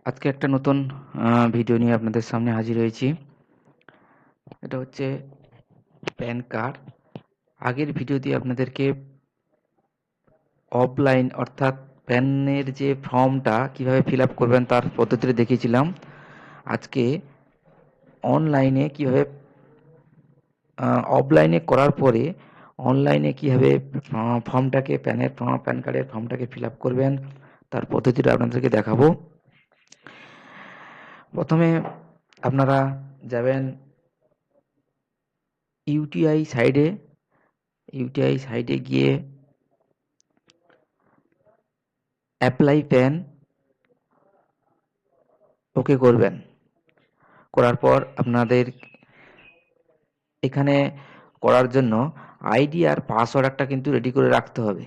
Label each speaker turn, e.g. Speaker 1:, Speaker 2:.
Speaker 1: আজকে একটা নতুন ভিডিও নিয়ে আপনাদের সামনে হাজির হয়েছি। এটা হচ্ছে প্যান কার্ড। আগের ভিডিওতে আপনাদেরকে অফলাইন অর্থাৎ প্যানের যে ফর্মটা কিভাবে ফিল আপ করবেন তার পদ্ধতিটা দেখিয়েছিলাম। আজকে অনলাইনে কিভাবে অফলাইনে করার পরে অনলাইনে কিভাবে ফর্মটাকে প্যান কার্ডের ফর্মটাকে ফিল আপ করবেন তার পদ্ধতিটা আপনাদেরকে দেখাবো। প্রথমে আপনারা যাবেন ইউটিআই সাইডে। ইউটিআই সাইডে গিয়ে অ্যাপ্লাই প্যান ওকে করবেন। করার পর আপনাদের এখানে করার জন্য আইডি আর পাসওয়ার্ড একটা কিন্তু রেডি করে রাখতে হবে।